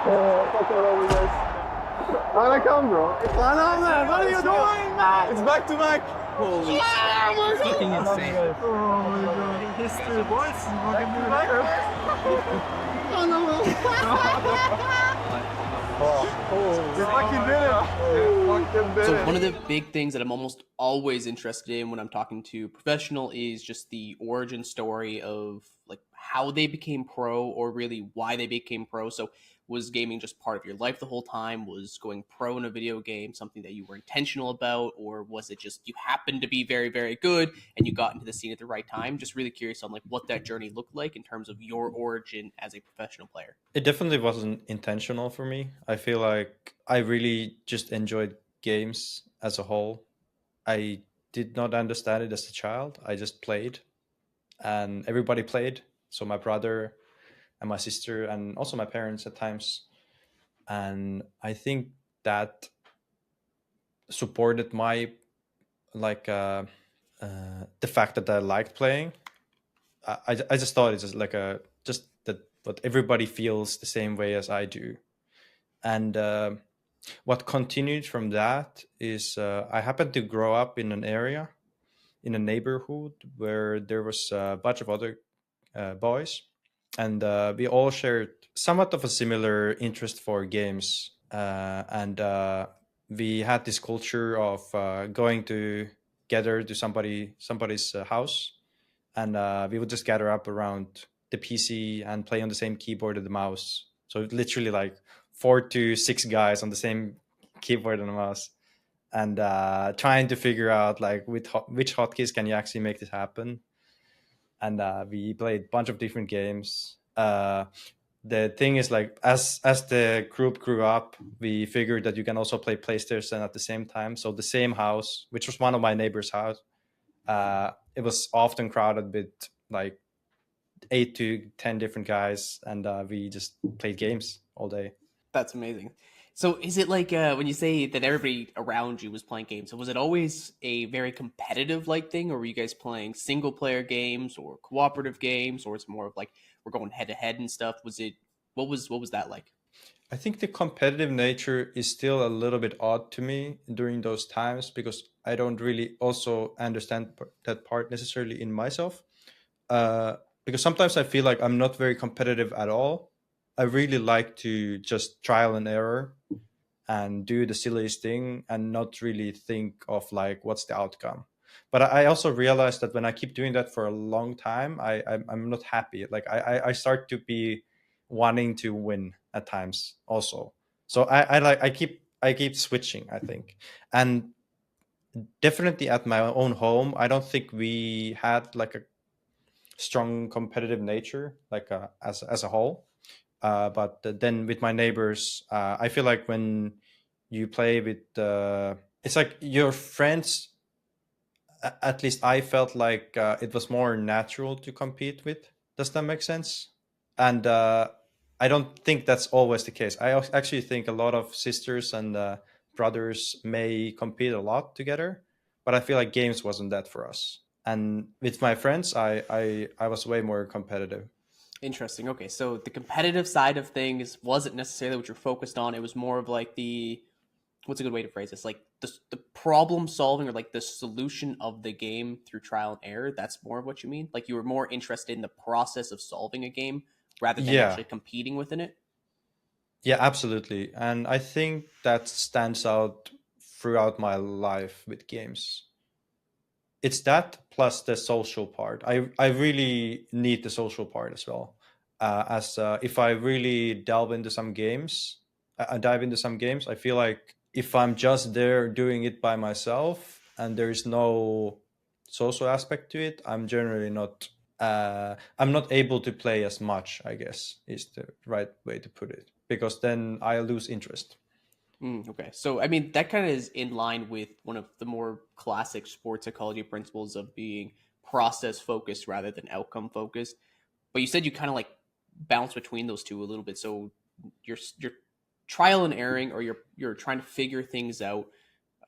Fuck all over this. How did I come, bro? It's on, man. What are you doing, man? It's back to back. Holy shit. It's fucking insane. Oh my god. History, boys. Fucking do back. Oh no. You fucking did it. You fucking did So it. one of the big things that I'm almost always interested in when I'm talking to professional is just the origin story of like how they became pro or really why they became pro. So was gaming just part of your life the whole time? Was going pro in a video game something that you were intentional about, or was it just you happened to be very, very good and you got into the scene at the right time? Just really curious on like what that journey looked like in terms of your origin as a professional player. It definitely wasn't intentional for me. I feel like I really just enjoyed games as a whole. I did not understand it as a child. I just played, and everybody played. So my brother and my sister, and also my parents at times. And I think that supported my like the fact that I liked playing. I just thought it's just like a just that but everybody feels the same way as I do. And what continued from that is I happened to grow up in an area, in a neighborhood where there was a bunch of other boys, and we all shared somewhat of a similar interest for games. And we had this culture of going together to somebody's house, and we would just gather up around the PC and play on the same keyboard and the mouse. So literally like 4 to 6 guys on the same keyboard and a mouse, and trying to figure out like which hotkeys can you actually make this happen. And we played a bunch of different games. The thing is, like, as the group grew up, we figured that you can also play PlayStation at the same time. So the same house, which was one of my neighbor's house, it was often crowded with like 8 to 10 different guys, and we just played games all day. That's amazing. So is it like when you say that everybody around you was playing games, so was it always a very competitive like thing, or were you guys playing single player games or cooperative games, or it's more of like we're going head to head and stuff? Was it what was that like? I think the competitive nature is still a little bit odd to me during those times, because I don't really also understand that part necessarily in myself. Because sometimes I feel like I'm not very competitive at all. I really like to just trial and error and do the silliest thing and not really think of like what's the outcome. But I also realized that when I keep doing that for a long time, I'm not happy. Like I start to be wanting to win at times also. So I keep switching, I think. And definitely at my own home, I don't think we had like a strong competitive nature, like as a whole. But then with my neighbors, I feel like when you play with, it's like your friends. At least I felt like it was more natural to compete with. Does that make sense? And I don't think that's always the case. Actually think a lot of sisters and brothers may compete a lot together, but I feel like games wasn't that for us. And with my friends, I was way more competitive. Interesting. Okay, so the competitive side of things wasn't necessarily what you're focused on. It was more of like the what's a good way to phrase this? Like the problem solving or like the solution of the game through trial and error. That's more of what you mean. Like you were more interested in the process of solving a game rather than Yeah, actually competing within it. yeah, absolutely. And I think that stands out throughout my life with games. It's that plus the social part. I really need the social part as well. As if I really dive into some games, I feel like if I'm just there doing it by myself and there is no social aspect to it, I'm generally not. I'm not able to play as much, I guess, is the right way to put it, because then I lose interest. Okay, so I mean that kind of is in line with one of the more classic sports psychology principles of being process focused rather than outcome focused. But you said you kind of like bounce between those two a little bit. So you're trial and erroring, or you're trying to figure things out,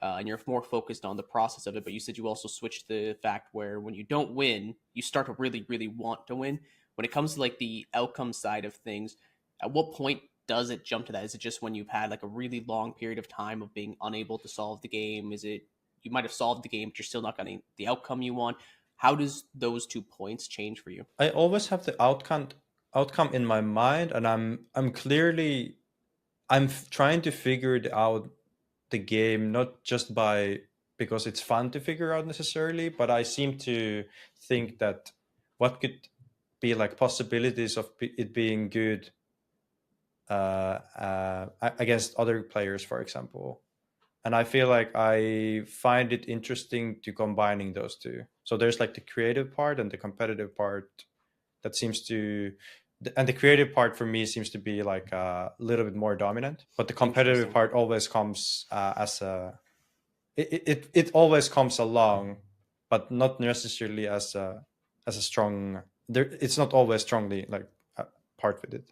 and you're more focused on the process of it. But you said you also switched the fact where when you don't win, you start to really really want to win. When it comes to like the outcome side of things, at what point does it jump to that? Is it just when you've had like a really long period of time of being unable to solve the game? Is it you might have solved the game, but you're still not getting the outcome you want? How does those 2 points change for you? I always have the outcome in my mind, and I'm clearly trying to figure it out the game, not just by because it's fun to figure out necessarily, but I seem to think that what could be like possibilities of it being good against other players, for example. And I feel like I find it interesting to combining those two. So there's like the creative part and the competitive part that seems to, and the creative part for me seems to be like a little bit more dominant, but the competitive Interesting. part always comes as a it always comes along, but not necessarily as a strong there. It's not always strongly like part with it.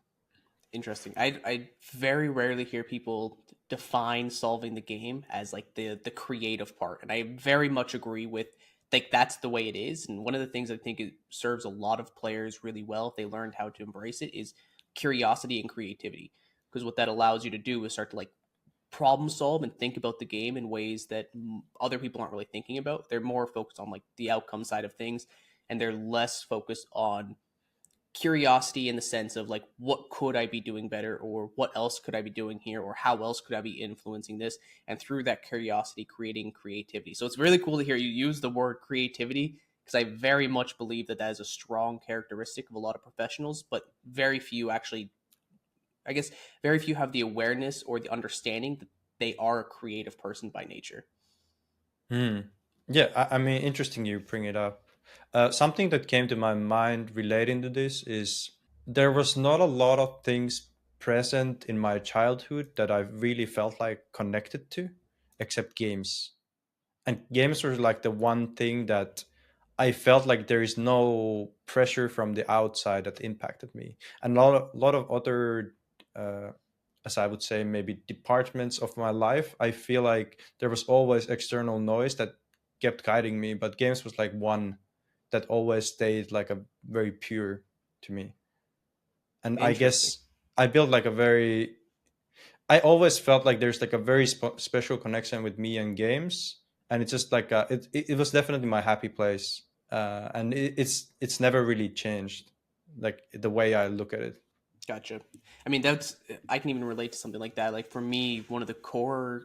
Interesting. I very rarely hear people define solving the game as like the creative part, and I very much agree with like that's the way it is. And one of the things I think it serves a lot of players really well if they learned how to embrace it is curiosity and creativity, because what that allows you to do is start to like problem solve and think about the game in ways that other people aren't really thinking about. They're more focused on like the outcome side of things, and they're less focused on curiosity in the sense of like what could I be doing better, or what else could I be doing here, or how else could I be influencing this, and through that curiosity creating creativity. So it's really cool to hear you use the word creativity, because I very much believe that that is a strong characteristic of a lot of professionals, but very few actually, I guess very few have the awareness or the understanding that they are a creative person by nature. Hmm. Yeah, I mean, interesting you bring it up. Something that came to my mind relating to this is there was not a lot of things present in my childhood that I really felt like connected to, except games. And games were like the one thing that I felt like there is no pressure from the outside that impacted me. And a lot of other, uh, as I would say, maybe departments of my life, I feel like there was always external noise that kept guiding me. But games was like one that always stayed like a very pure to me. And I Interesting. guess I built like a very I always felt like there's like a very special connection with me and games, and it's just like it was definitely my happy place, and it's never really changed, like the way I look at it. Gotcha. I mean, that's I can even relate to something like that. Like for me, one of the core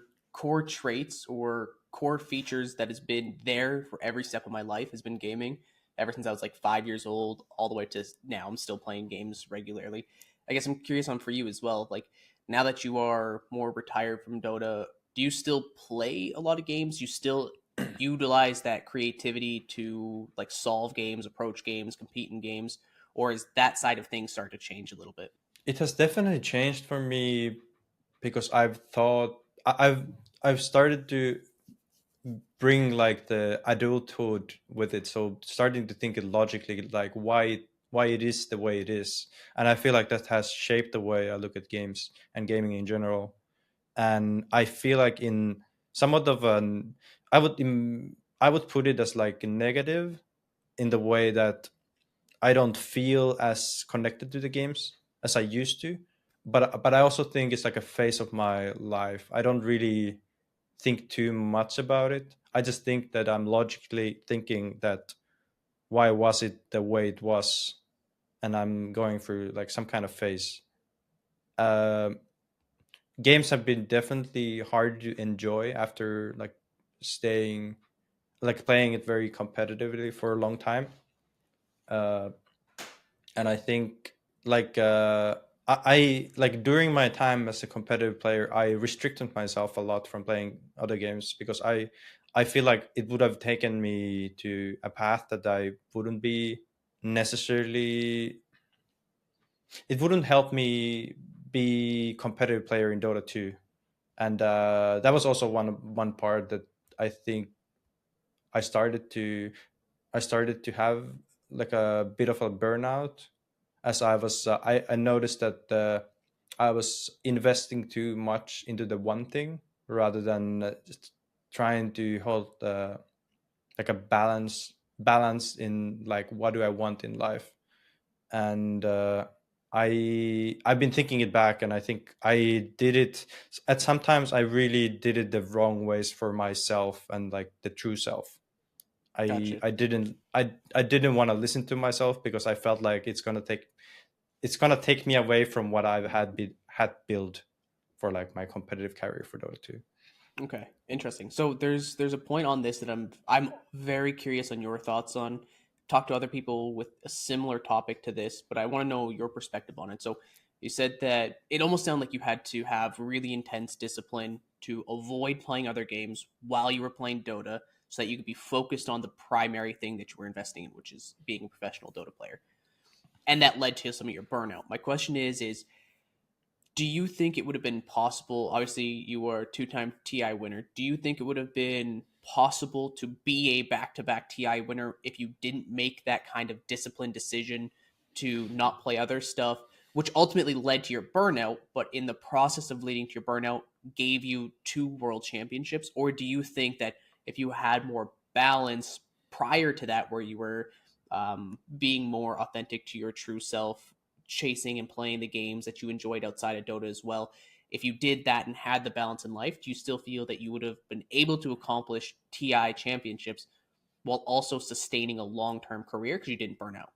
traits or core features that has been there for every step of my life has been gaming. Ever since I was like 5 years old, all the way to now, I'm still playing games regularly. I guess I'm curious on for you as well. Like now that you are more retired from Dota, do you still play a lot of games? You still utilize that creativity to like solve games, approach games, compete in games, or is that side of things start to change a little bit? It has definitely changed for me because I've thought I've started to bring like the adulthood with it, so starting to think it logically, like why it is the way it is, and I feel like that has shaped the way I look at games and gaming in general. And I feel like in somewhat of an I would put it as like a negative in the way that I don't feel as connected to the games as I used to. But I also think it's like a phase of my life. I don't really think too much about it. I just think that I'm logically thinking that why was it the way it was, and I'm going through like some kind of phase. Um Games have been definitely hard to enjoy after like staying like playing it very competitively for a long time, uh, and I think like I like during my time as a competitive player I restricted myself a lot from playing other games because I feel like it would have taken me to a path that I wouldn't be necessarily it wouldn't help me be competitive player in Dota 2. And that was also one part that I think I started to I started to have like a bit of a burnout as I noticed that I was investing too much into the one thing rather than just trying to hold like a balance in like what do I want in life. And I've been thinking it back, and I think I did it at sometimes I really did it the wrong ways for myself and like the true self. Gotcha. I didn't want to listen to myself because I felt like it's gonna take me away from what I've had built for like my competitive career for Dota 2. Okay, interesting. So there's a point on this that I'm very curious on your thoughts on. Talk to other people with a similar topic to this, but I want to know your perspective on it. So you said that it almost sounded like you had to have really intense discipline to avoid playing other games while you were playing Dota, so that you could be focused on the primary thing that you were investing in, which is being a professional Dota player, and that led to some of your burnout. My question is do you think it would have been possible? Obviously, you were a two-time TI winner. Do you think it would have been possible to be a back-to-back TI winner if you didn't make that kind of disciplined decision to not play other stuff, which ultimately led to your burnout, but in the process of leading to your burnout, gave you 2 world championships? Or do you think that if you had more balance prior to that, where you were being more authentic to your true self, chasing and playing the games that you enjoyed outside of Dota as well, if you did that and had the balance in life, do you still feel that you would have been able to accomplish TI championships while also sustaining a long-term career because you didn't burn out?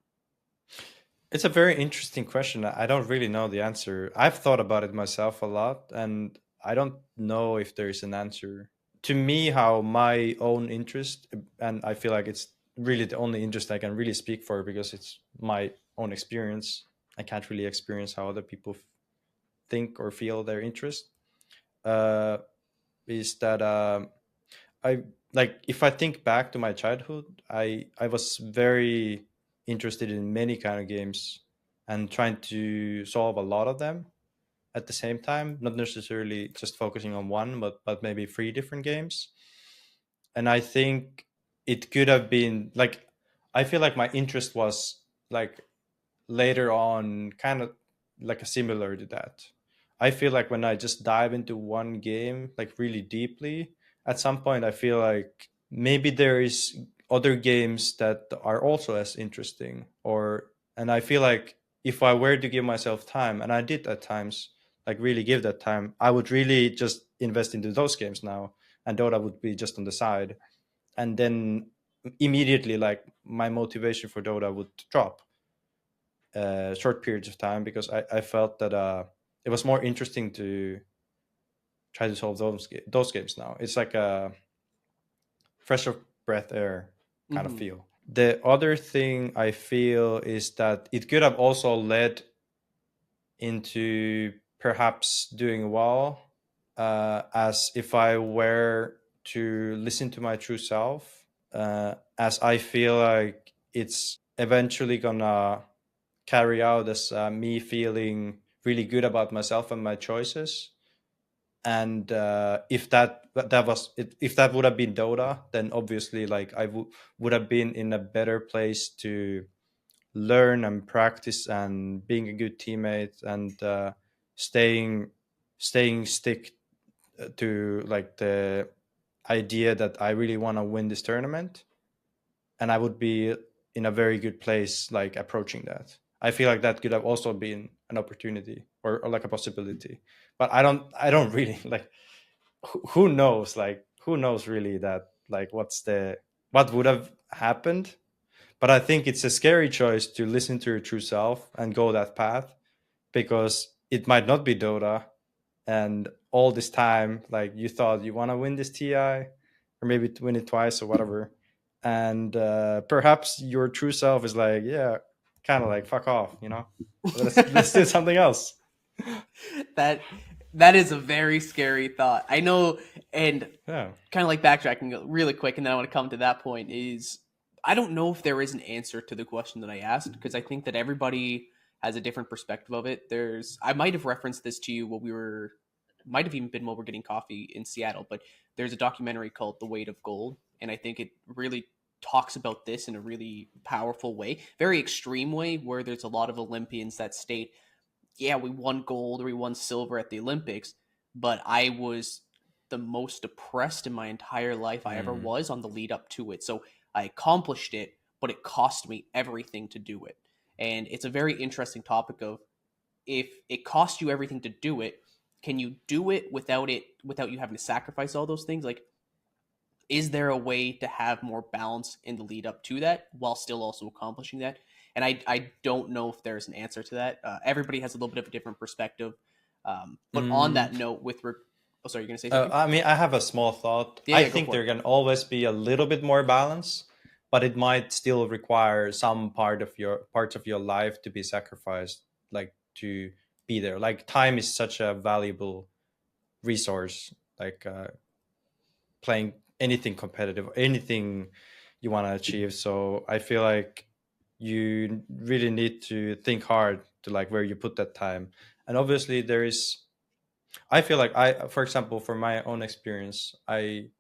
It's a very interesting question. I don't really know the answer. I've thought about it myself a lot, and I don't know if there is an answer. To me, how my own interest, and I feel like it's really the only interest I can really speak for because it's my own experience. I can't really experience how other people think or feel their interest. Uh, is that I like if I think back to my childhood, I was very interested in many kind of games and trying to solve a lot of them at the same time, not necessarily just focusing on one, but maybe 3 different games. And I think it could have been like I feel like my interest was like later on kind of like a similar to that. I feel like when I just dive into one game like really deeply, at some point I feel like maybe there is other games that are also as interesting, or and I feel like if I were to give myself time, and I did at times like really give that time, I would really just invest into those games now, and Dota would be just on the side. And then immediately like my motivation for Dota would drop short periods of time because I felt that it was more interesting to try to solve those games now. It's like a fresh of breath air kind of Mm-hmm. feel. The other thing I feel is that it could have also led into perhaps doing well, as if I were to listen to my true self, as I feel like it's eventually gonna carry out as me feeling really good about myself and my choices. And if if that would have been Dota, then obviously like would have been in a better place to learn and practice and being a good teammate and staying stick to like the idea that I really want to win this tournament, and I would be in a very good place like approaching that. I feel like that could have also been an opportunity or like a possibility, but I don't really like who knows, like who knows really that like what would have happened. But I think it's a scary choice to listen to your true self and go that path, because it might not be Dota, and all this time like you thought you want to win this TI or maybe to win it twice or whatever, and perhaps your true self is like, yeah, kind of like fuck off, let's do something else. that that is a very scary thought. I know, and Yeah. kind of like backtracking really quick, and then I want to come to that point. Is I don't know if there is an answer to the question that I asked, because I think that everybody has a different perspective of it. I might have referenced this to you while we were, might have even been while we're getting coffee in Seattle, but there's a documentary called The Weight of Gold, and I think it really talks about this in a really powerful way, very extreme way, where there's a lot of Olympians that state, yeah, we won gold or we won silver at the Olympics, but I was the most depressed in my entire life I ever Mm. was on the lead up to it. So I accomplished it, but it cost me everything to do it. And it's a very interesting topic of if it costs you everything to do it, can you do it without you having to sacrifice all those things? Like, is there a way to have more balance in the lead up to that while still also accomplishing that? And I don't know if there's an answer to that. Everybody has a little bit of a different perspective. But on Mm, that note, oh, sorry, you're gonna say something? I mean, I have a small thought. Yeah, I yeah, go think for it. there can always be a little bit more balance, but it might still require some parts of your life to be sacrificed, like to be there. Like time is such a valuable resource. Like playing anything competitive, anything you want to achieve. So I feel like you really need to think hard to like where you put that time. And obviously there is, I feel like for example, for my own experience, I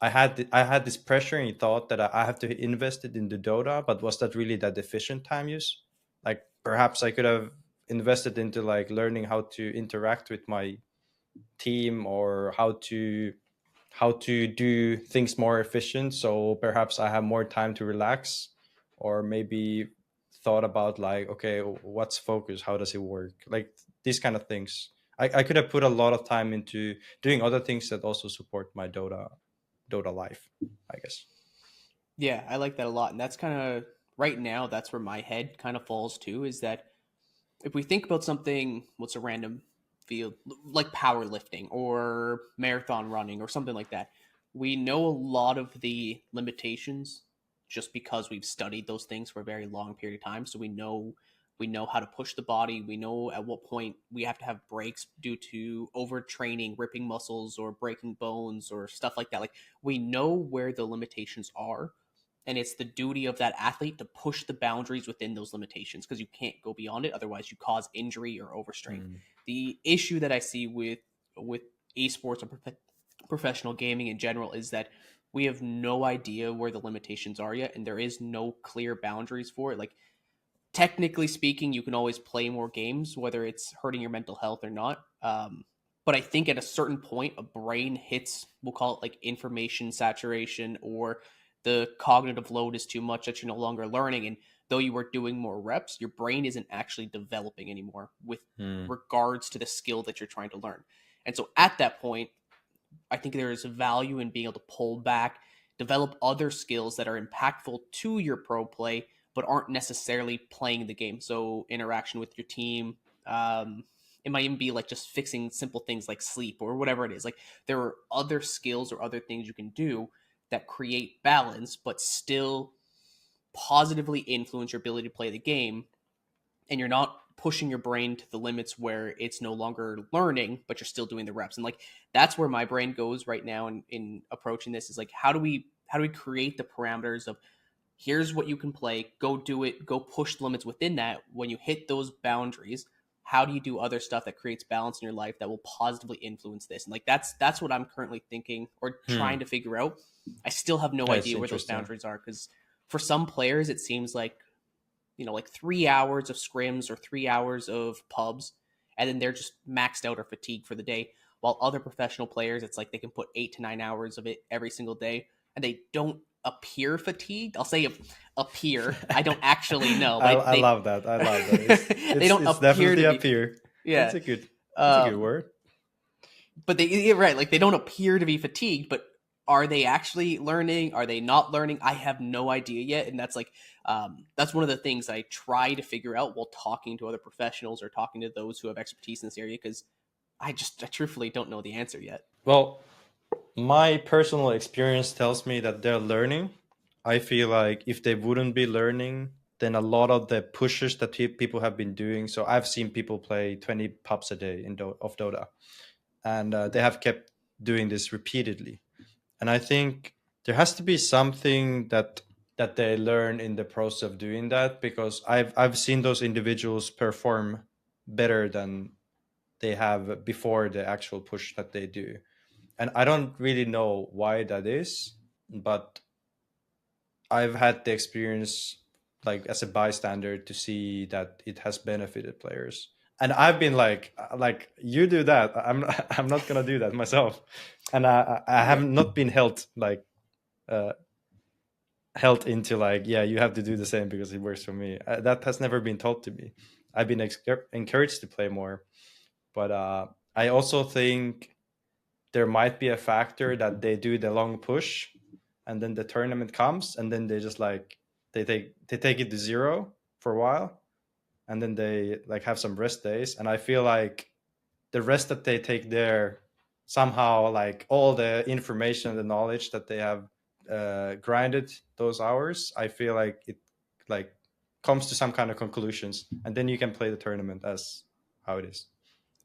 had this pressuring thought that I have to invest it into Dota, but was that really that efficient time use? Like perhaps I could have invested into like learning how to interact with my team, or how to do things more efficient, so perhaps I have more time to relax, or maybe thought about like, okay, what's focus, how does it work, like these kind of things. I could have put a lot of time into doing other things that also support my Dota life, I guess. Yeah, I like that a lot. And that's kind of right now, that's where my head kind of falls too, is that if we think about something, what's a random field, like powerlifting or marathon running or something like that, we know a lot of the limitations just because we've studied those things for a very long period of time. So we know how to push the body. We know at what point we have to have breaks due to overtraining, ripping muscles, or breaking bones, or stuff like that. Like, we know where the limitations are, and it's the duty of that athlete to push the boundaries within those limitations, because you can't go beyond it, otherwise you cause injury or overstrain. Mm. The issue that I see with esports or professional gaming in general is that we have no idea where the limitations are yet, and there is no clear boundaries for it. Like, technically speaking, you can always play more games, whether it's hurting your mental health or not. But I think at a certain point, a brain hits, we'll call it like information saturation, or the cognitive load is too much that you're no longer learning. And though you are doing more reps, your brain isn't actually developing anymore with Mm. regards to the skill that you're trying to learn. And so at that point, I think there is value in being able to pull back, develop other skills that are impactful to your pro play, but aren't necessarily playing the game. So interaction with your team. It might even be like just fixing simple things like sleep or whatever it is. Like, there are other skills or other things you can do that create balance, but still positively influence your ability to play the game, and you're not pushing your brain to the limits where it's no longer learning, but you're still doing the reps. And like, that's where my brain goes right now in approaching this, is like, how do we create the parameters of, here's what you can play, go do it, go push the limits within that. When you hit those boundaries, how do you do other stuff that creates balance in your life that will positively influence this? And like, that's what I'm currently thinking or Hmm. trying to figure out. I still have no That's idea where those interesting. boundaries are, because for some players it seems like, like 3 hours of scrims or 3 hours of pubs, and then they're just maxed out or fatigued for the day. While other professional players, it's like they can put 8 to 9 hours of it every single day, and they don't appear fatigued. I'll say appear. I don't actually know, but I love that. I love that. they don't It's appear definitely to up be. here. Yeah. That's a good Um, word. but you're right. Like, they don't appear to be fatigued, but are they actually learning? Are they not learning? I have no idea yet, and that's like, that's one of the things I try to figure out while talking to other professionals or talking to those who have expertise in this area, because I truthfully don't know the answer yet. Well, my personal experience tells me that they're learning. I feel like if they wouldn't be learning, then a lot of the pushes that people have been doing. So I've seen people play 20 pubs a day of Dota, and they have kept doing this repeatedly. And I think there has to be something that they learn in the process of doing that, because I've seen those individuals perform better than they have before the actual push that they do. And I don't really know why that is, but I've had the experience, like as a bystander, to see that it has benefited players. And I've been like you do that. I'm not gonna do that myself, and I have Yeah. not been uh, held into like, yeah, you have to do the same because it works for me. That has never been taught to me. I've been encouraged to play more. But I also think there might be a factor that they do the long push, and then the tournament comes, and then they just like they take it to zero for a while, and then they like have some rest days. And I feel like the rest that they take there, somehow like all the information and the knowledge that they have grinded those hours, I feel like it like comes to some kind of conclusions, and then you can play the tournament as how it is.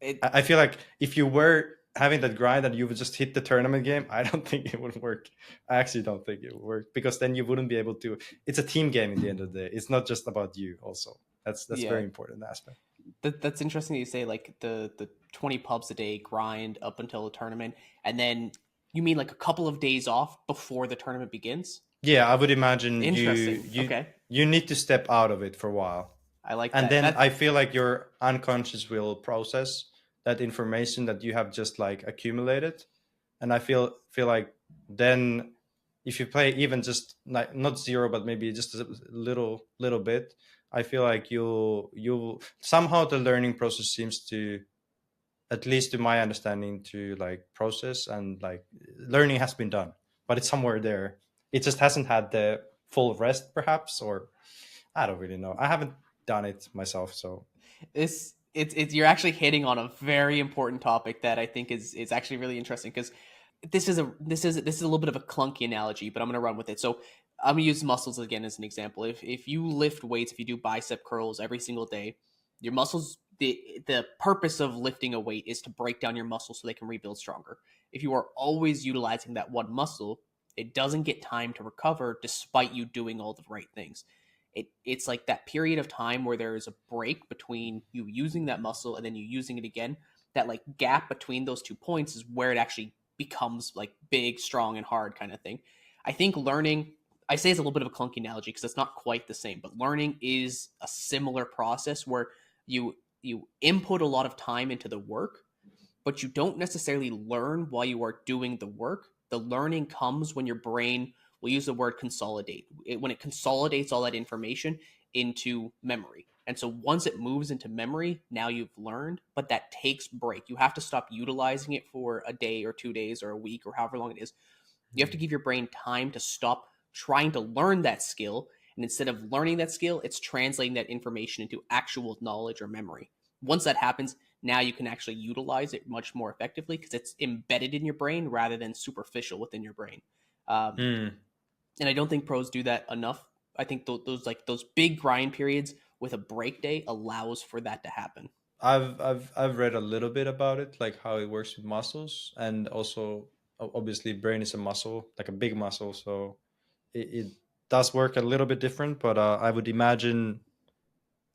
It I feel like if you were having that grind and you would just hit the tournament game, I don't think it would work. I actually don't think it would work, because then you wouldn't be able to. It's a team game at the end of the day. It's not just about you. Also, that's yeah, very important aspect. that's interesting that you say like the 20 pubs a day grind up until the tournament, and then you mean like a couple of days off before the tournament begins? Yeah, I would imagine Interesting. you Okay, you need to step out of it for a while, I like and that. then That I feel like your unconscious will process that information that you have just like accumulated, and I feel like then if you play even just like not zero but maybe just a little bit, I feel like you somehow the learning process seems to, at least to my understanding, to like process, and like learning has been done, but it's somewhere there. It just hasn't had the full rest perhaps, or I don't really know. I haven't done it myself, so this it's you're actually hitting on a very important topic that I think is actually really interesting, because this is a little bit of a clunky analogy, but I'm going to run with it. So I'm going to use muscles again as an example. If you lift weights, if you do bicep curls every single day, your muscles, the purpose of lifting a weight is to break down your muscles so they can rebuild stronger. If you are always utilizing that one muscle, it doesn't get time to recover despite you doing all the right things. It's like that period of time where there is a break between you using that muscle and then you using it again. That like gap between those 2 points is where it actually becomes like big, strong, and hard kind of thing. I think learning, I say it's a little bit of a clunky analogy because it's not quite the same, but learning is a similar process where you input a lot of time into the work, but you don't necessarily learn while you are doing the work. The learning comes when your brain, will use the word consolidate, when it consolidates all that information into memory. And so once it moves into memory, now you've learned, but that takes break. You have to stop utilizing it for a day or 2 days or a week or however long it is. You have to give your brain time to stop trying to learn that skill. And instead of learning that skill, it's translating that information into actual knowledge or memory. Once that happens, now you can actually utilize it much more effectively because it's embedded in your brain rather than superficial within your brain. Um, mm. and I don't think pros do that enough. I think those big grind periods with a break day allows for that to happen. I've read a little bit about it, like how it works with muscles, and also obviously brain is a muscle, like a big muscle, so it does work a little bit different. But I would imagine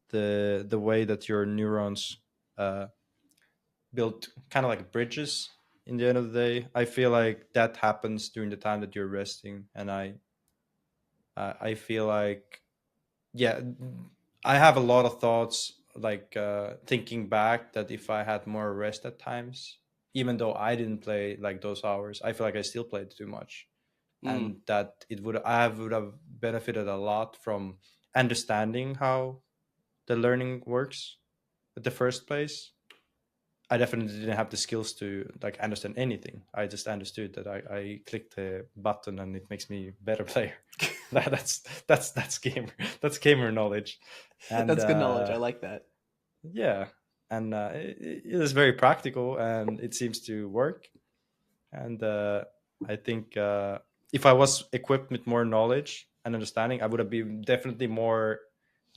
the way that your neurons uh, build kind of like bridges. In the end of the day, I feel like that happens during the time that you're resting, and I feel like, yeah, I have a lot of thoughts like thinking back that if I had more rest at times, even though I didn't play like those hours, I feel like I still played too much, Mm. and that it would I would have benefited a lot from understanding how the learning works at the first place. I definitely didn't have the skills to like understand anything. I just understood that I clicked the button and it makes me better player. That's gamer that's gamer knowledge, and That's good knowledge. I like that. yeah, and it is very practical and it seems to work. And I think if I was equipped with more knowledge and understanding, I would have been definitely more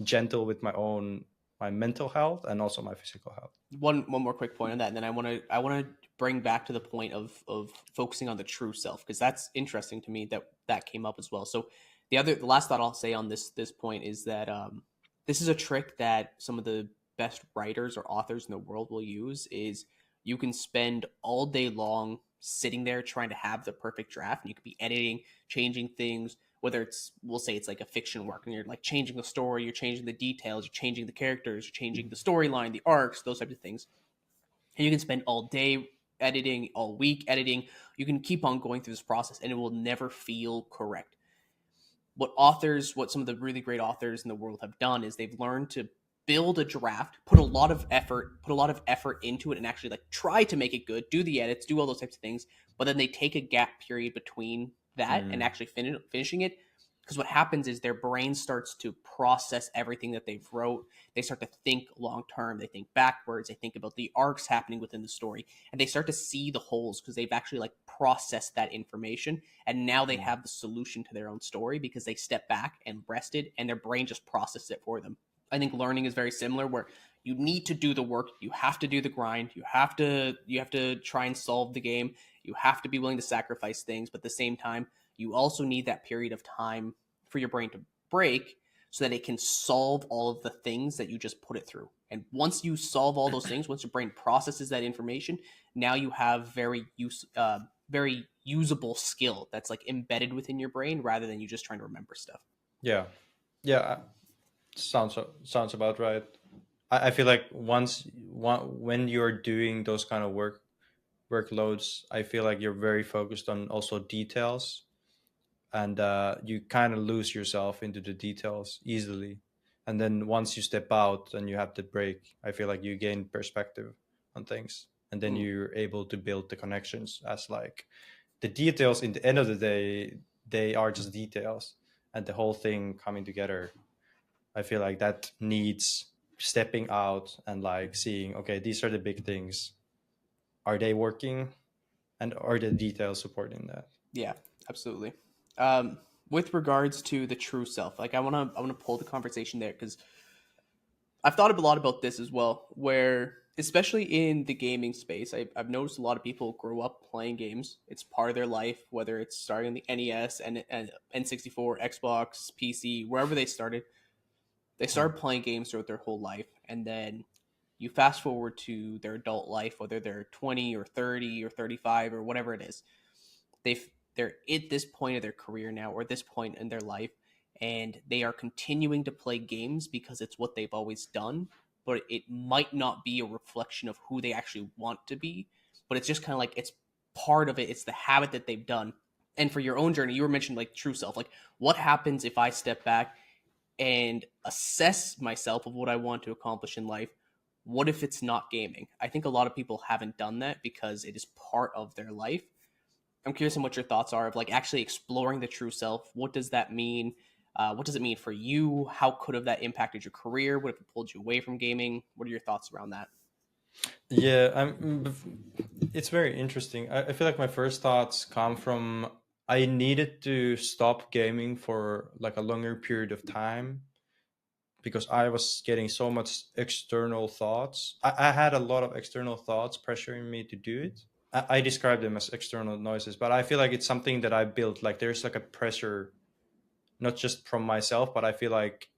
gentle with my mental health and also my physical health. One more quick point on that, and then I want to bring back to the point of focusing on the true self, because that's interesting to me that came up as well. So the last thought I'll say on this point is that this is a trick that some of the best writers or authors in the world will use. Is you can spend all day long sitting there trying to have the perfect draft, and you could be editing, changing things, whether it's, we'll say it's like a fiction work and you're like changing the story, you're changing the details, you're changing the characters, you're changing the storyline, the arcs, those types of things. And you can spend all day editing, all week editing. You can keep on going through this process and it will never feel correct. What some of the really great authors in the world have done is they've learned to build a draft, put a lot of effort into it, and actually like try to make it good, do the edits, do all those types of things, but then they take a gap period between that and actually finishing it. Because what happens is their brain starts to process everything that they've wrote. They start to think long term. They think backwards. They think about the arcs happening within the story, and they start to see the holes because they've actually like processed that information, and now they have the solution to their own story because they step back and rested, and their brain just processed it for them. I think learning is very similar, where you need to do the work, you have to do the grind, you have to try and solve the game, you have to be willing to sacrifice things, but at the same time, you also need that period of time for your brain to break so that it can solve all of the things that you just put it through. And once you solve all those things, once your brain processes that information, now you have very usable skill that's like embedded within your brain rather than you just trying to remember stuff. Yeah, yeah, sounds about right. I feel like when you're doing those kind of workloads, I feel like you're very focused on also details, and you kind of lose yourself into the details easily. And then once you step out and you have the break, I feel like you gain perspective on things, and then you're able to build the connections. As like the details, in the end of the day, they are just details, and the whole thing coming together, I feel like that needs stepping out and like seeing, okay, these are the big things, are they working, and are the details supporting that? Yeah, absolutely. With regards to the true self, like I wanna pull the conversation there because I've thought a lot about this as well. Where especially in the gaming space, I've noticed a lot of people grow up playing games. It's part of their life, whether it's starting the NES and N64, Xbox, PC, wherever they started. They started playing games throughout their whole life, and then you fast forward to their adult life, whether they're 20 or 30 or 35 or whatever it is. They're at this point of their career now, or this point in their life, and they are continuing to play games because it's what they've always done, but it might not be a reflection of who they actually want to be, but it's just kind of like it's part of it. It's the habit that they've done. And for your own journey, you were mentioning like true self, like what happens if I step back and assess myself of what I want to accomplish in life? What if it's not gaming? I think a lot of people haven't done that because it is part of their life. I'm curious on what your thoughts are of like actually exploring the true self. What does that mean? What does it mean for you? How could have that impacted your career? What if it pulled you away from gaming? What are your thoughts around that? Yeah, it's very interesting. I feel like my first thoughts come from, I needed to stop gaming for like a longer period of time because I was getting so much external thoughts. I had a lot of external thoughts pressuring me to do it. I describe them as external noises, but I feel like it's something that I built. Like there's like a pressure, not just from myself, but I feel like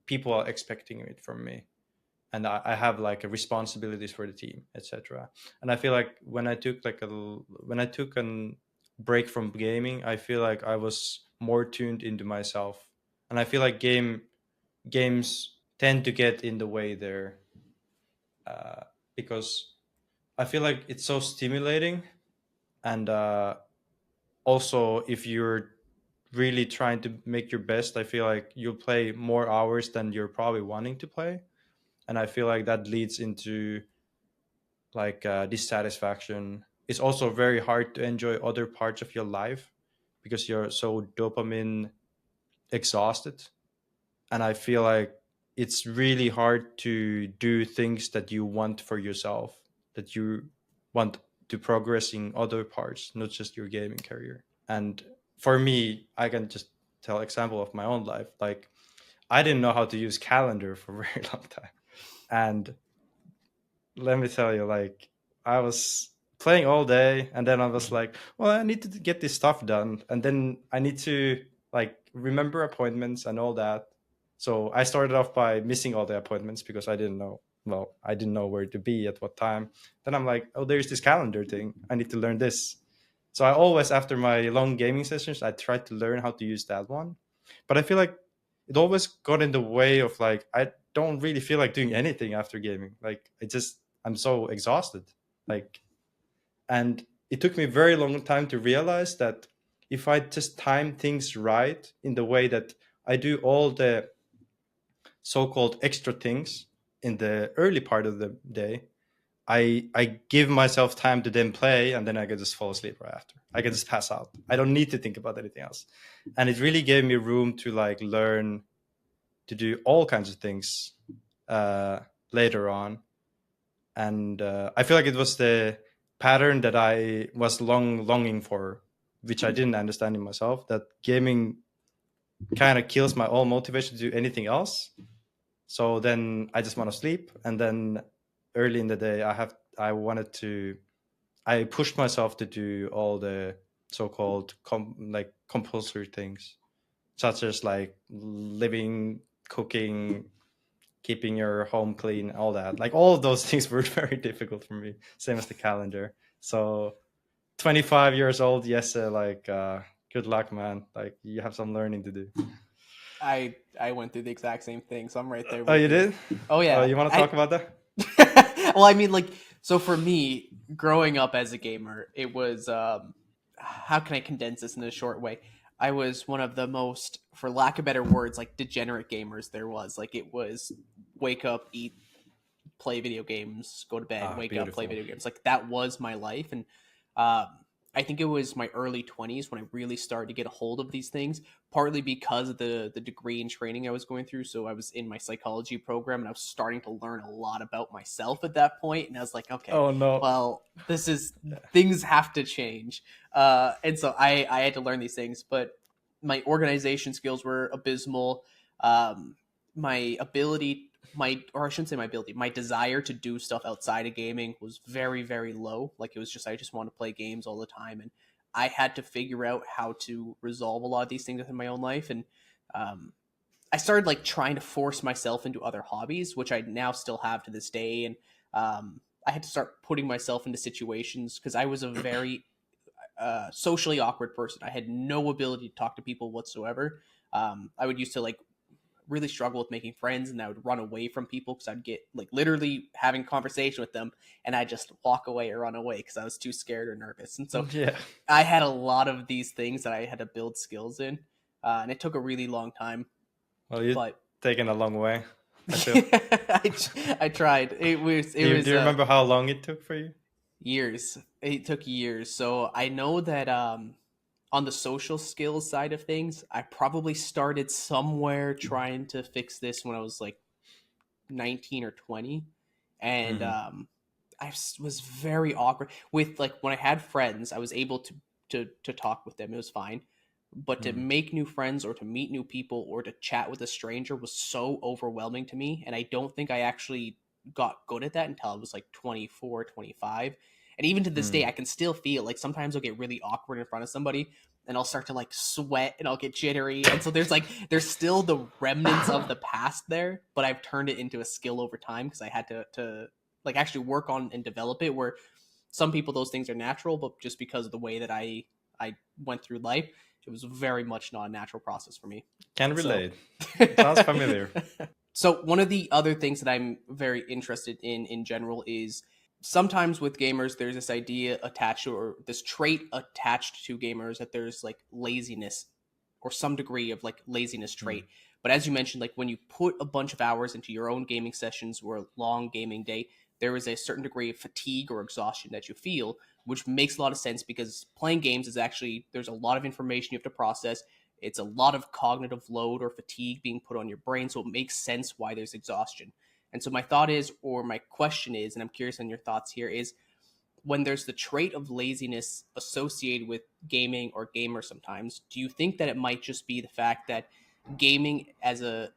people are expecting it from me, and I have like a responsibilities for the team, etc. And I feel like when I took a break from gaming, I feel like I was more tuned into myself, and I feel like games tend to get in the way there, because I feel like it's so stimulating, and also if you're really trying to make your best, I feel like you'll play more hours than you're probably wanting to play, and I feel like that leads into like dissatisfaction. It's also very hard to enjoy other parts of your life because you're so dopamine exhausted, and I feel like it's really hard to do things that you want for yourself, that you want to progress in other parts, not just your gaming career. And for me, I can just tell example of my own life. Like I didn't know how to use calendar for a very long time, and let me tell you, like I was playing all day, and then I was like, well, I need to get this stuff done, and then I need to like remember appointments and all that. So I started off by missing all the appointments because I didn't know. Well, I didn't know where to be at what time. Then I'm like, oh, there's this calendar thing. I need to learn this. So I always, after my long gaming sessions, I tried to learn how to use that one. But I feel like it always got in the way of like I don't really feel like doing anything after gaming. Like I'm so exhausted. Like, and it took me a very long time to realize that if I just time things right in the way that I do all the so-called extra things, in the early part of the day, I give myself time to then play, and then I can just fall asleep right after. I can just pass out. I don't need to think about anything else. And it really gave me room to like learn to do all kinds of things later on. And I feel like it was the pattern that I was longing for, which I didn't understand in myself, that gaming kind of kills my all motivation to do anything else. So then I just want to sleep, and then early in the day I pushed myself to do all the so-called compulsory things, such as like living, cooking, keeping your home clean, all that. Like all of those things were very difficult for me. Same as the calendar. So 25 years old, yes, good luck, man. Like you have some learning to do. I went through the exact same thing, so I'm right there with Oh, you did? Oh yeah. You want to talk about that? Well, I mean, like, so for me, growing up as a gamer, it was how can I condense this in a short way? I was one of the most, for lack of better words, like degenerate gamers there was. Like it was wake up, eat, play video games, go to bed, wake up, play Beautiful. video games. Like that was my life. And um, I think it was my early 20s when I really started to get a hold of these things, partly because of the degree and training I was going through. So I was in my psychology program and I was starting to learn a lot about myself at that point. And I was like, okay, Oh no. well, this is, things have to change. And so I had to learn these things, but my organization skills were abysmal. My ability, or I shouldn't say my ability, my desire to do stuff outside of gaming was very, very low. Like it was just, I just want to play games all the time. And I had to figure out how to resolve a lot of these things within my own life. And I started like trying to force myself into other hobbies, which I now still have to this day. And I had to start putting myself into situations because I was a very socially awkward person. I had no ability to talk to people whatsoever. I would used to like really struggle with making friends, and I would run away from people because I'd get like literally having conversation with them and I'd just walk away or run away because I was too scared or nervous. And so Yeah. I had a lot of these things that I had to build skills in, and it took a really long time. Well, you've But taken a long way, I feel. I tried. It was Do you remember how long it took for you? years. It took years. So I know that on the social skills side of things, I probably started somewhere trying to fix this when I was like 19 or 20. And was very awkward with like when I had friends, I was able to talk with them. It was fine. But to make new friends or to meet new people or to chat with a stranger was so overwhelming to me. And I don't think I actually got good at that until I was like 24, 25. And even to this day, I can still feel like sometimes I'll get really awkward in front of somebody and I'll start to like sweat and I'll get jittery. And so there's still the remnants of the past there, but I've turned it into a skill over time because I had to like actually work on and develop it, where some people, those things are natural, but just because of the way that I went through life, it was very much not a natural process for me. Can relate. Sounds familiar. So one of the other things that I'm very interested in general is sometimes with gamers, there's this idea attached or this trait attached to gamers that there's like laziness or some degree of like laziness trait. But as you mentioned, like when you put a bunch of hours into your own gaming sessions or a long gaming day, there is a certain degree of fatigue or exhaustion that you feel, which makes a lot of sense because playing games is actually, there's a lot of information you have to process. It's a lot of cognitive load or fatigue being put on your brain. So it makes sense why there's exhaustion. And so my thought is, or my question is, and I'm curious on your thoughts here, is when there's the trait of laziness associated with gaming or gamers sometimes, do you think that it might just be the fact that gaming as a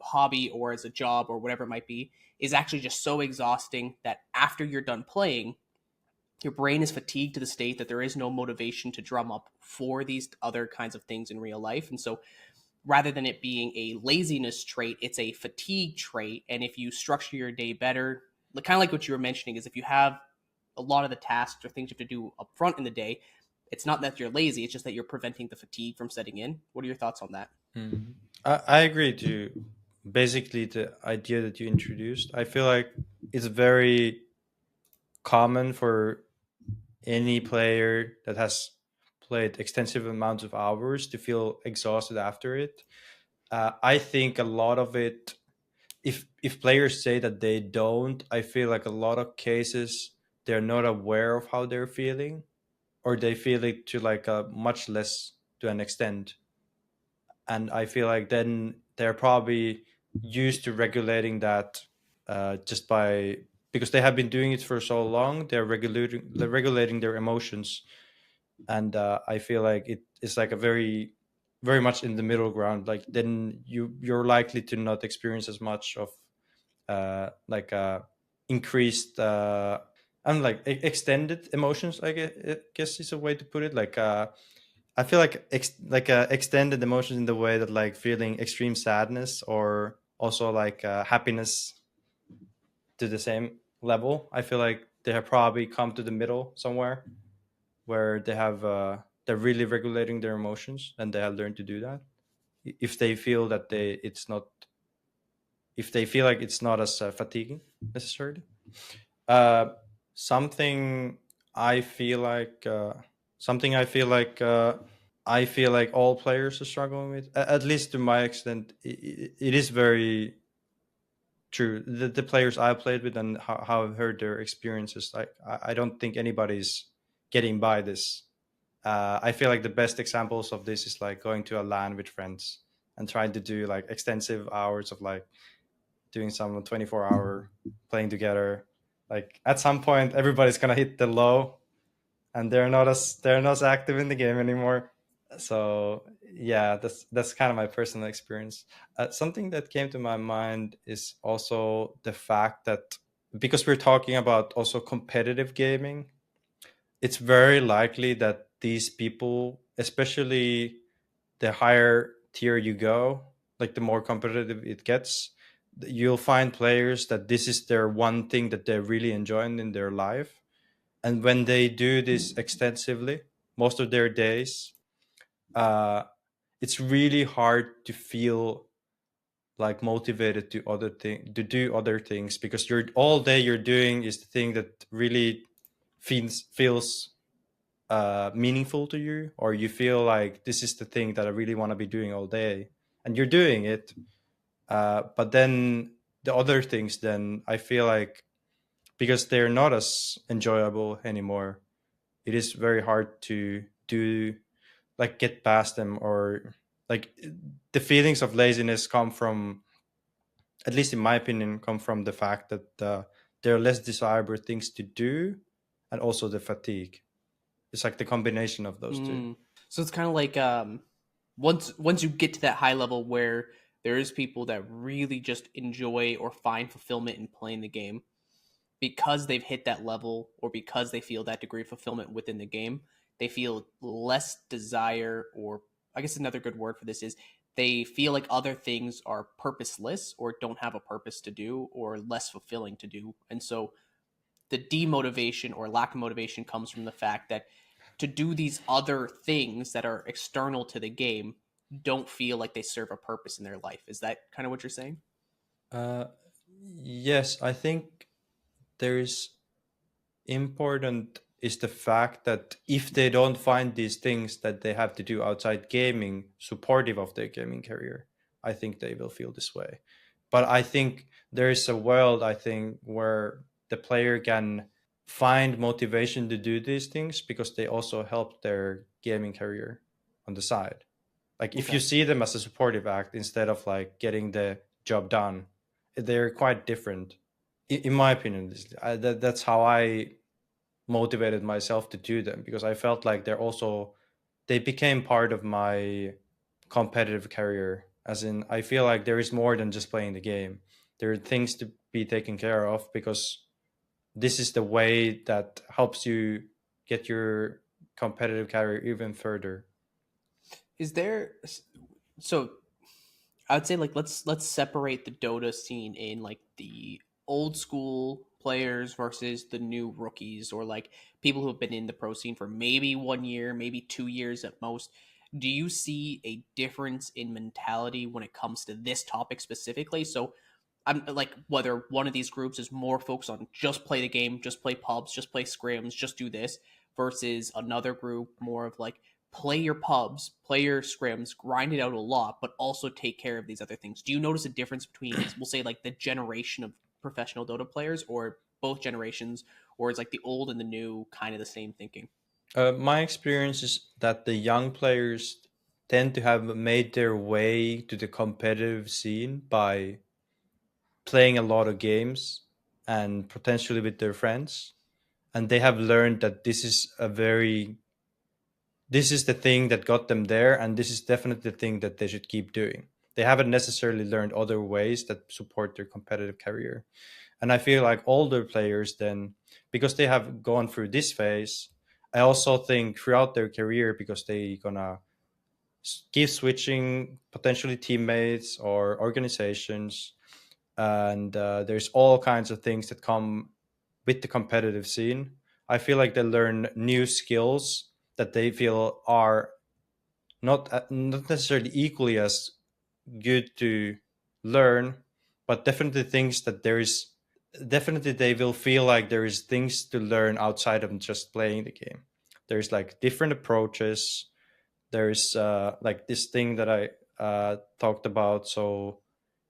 hobby or as a job or whatever it might be is actually just so exhausting that after you're done playing, your brain is fatigued to the state that there is no motivation to drum up for these other kinds of things in real life? And so rather than it being a laziness trait, it's a fatigue trait. And if you structure your day better, kind of like what you were mentioning, is if you have a lot of the tasks or things you have to do up front in the day, it's not that you're lazy, it's just that you're preventing the fatigue from setting in. What are your thoughts on that? I agree to basically the idea that you introduced. I feel like it's very common for any player that has played extensive amounts of hours to feel exhausted after it. I think a lot of it if players say that they don't, I feel like a lot of cases they're not aware of how they're feeling, or they feel it to like a much less to an extent. And I feel like then they're probably used to regulating that just by, because they have been doing it for so long, they're regulating their emotions. And I feel like it is like a very much in the middle ground. Like then you're likely to not experience as much of like increased and like extended emotions. I guess is a way to put it. Like I feel like extended emotions in the way that like feeling extreme sadness or also like happiness to the same level. I feel like they have probably come to the middle somewhere where they're really regulating their emotions, and they have learned to do that. If they feel that it's not, if they feel like it's not as fatiguing necessarily. Uh, something I feel like something I feel like all players are struggling with, at least to my extent. It is very true. The players I played with and how I've heard their experiences, like I don't think anybody's getting by this. I feel like the best examples of this is like going to a LAN with friends and trying to do like extensive hours of like doing some 24-hour playing together. Like at some point, everybody's gonna hit the low, and they're not as active in the game anymore. So yeah, that's kind of my personal experience. Something that came to my mind is also the fact that, because we're talking about also competitive gaming, it's very likely that these people, especially the higher tier you go, like the more competitive it gets, you'll find players that this is their one thing that they're really enjoying in their life. And when they do this extensively, most of their days, uh, it's really hard to feel like motivated to do other things, because you're all day you're doing is the thing that really feels meaningful to you, or you feel like this is the thing that I really want to be doing all day, and you're doing it. But then the other things, then I feel like because they're not as enjoyable anymore, it is very hard to do, like get past them, or like the feelings of laziness come from, at least in my opinion, come from the fact that there are less desirable things to do, and also the fatigue. It's like the combination of those two. So it's kind of like once you get to that high level where there is people that really just enjoy or find fulfillment in playing the game because they've hit that level, or because they feel that degree of fulfillment within the game, they feel less desire, or I guess another good word for this is they feel like other things are purposeless or don't have a purpose to do or less fulfilling to do. And so the demotivation or lack of motivation comes from the fact that to do these other things that are external to the game don't feel like they serve a purpose in their life. Is that kind of what you're saying? Uh, yes, I think there is important is the fact that if they don't find these things that they have to do outside gaming supportive of their gaming career, I think they will feel this way. But I think there is a world, I think, where the player can find motivation to do these things because they also help their gaming career on the side. Like if you Okay. see them as a supportive act instead of like getting the job done, they're quite different. In my opinion, that's how I motivated myself to do them, because I felt like they became part of my competitive career. As in, I feel like there is more than just playing the game. There are things to be taken care of, because this is the way that helps you get your competitive career even further. Is there so I would say like let's separate the Dota scene in like the old school players versus the new rookies, or like people who have been in the pro scene for maybe 1 year, maybe 2 years at most. Do you see a difference in mentality when it comes to this topic specifically? So I'm like whether one of these groups is more focused on just play the game, just play pubs, just play scrims, just do this, versus another group more of like play your pubs, play your scrims, grind it out a lot, but also take care of these other things. Do you notice a difference between, we'll say, like the generation of professional Dota players, or both generations, or is like the old and the new kind of the same thinking? My experience is that the young players tend to have made their way to the competitive scene by playing a lot of games and potentially with their friends, and they have learned that this is the thing that got them there, and this is definitely the thing that they should keep doing. They haven't necessarily learned other ways that support their competitive career. And I feel like older players then, because they have gone through this phase, I also think throughout their career, because they gonna keep switching potentially teammates or organizations, and there's all kinds of things that come with the competitive scene. I feel like they learn new skills that they feel are not necessarily equally as good to learn, but definitely things that there is definitely they will feel like there is things to learn outside of just playing the game. There's like different approaches. There's like this thing that I talked about. So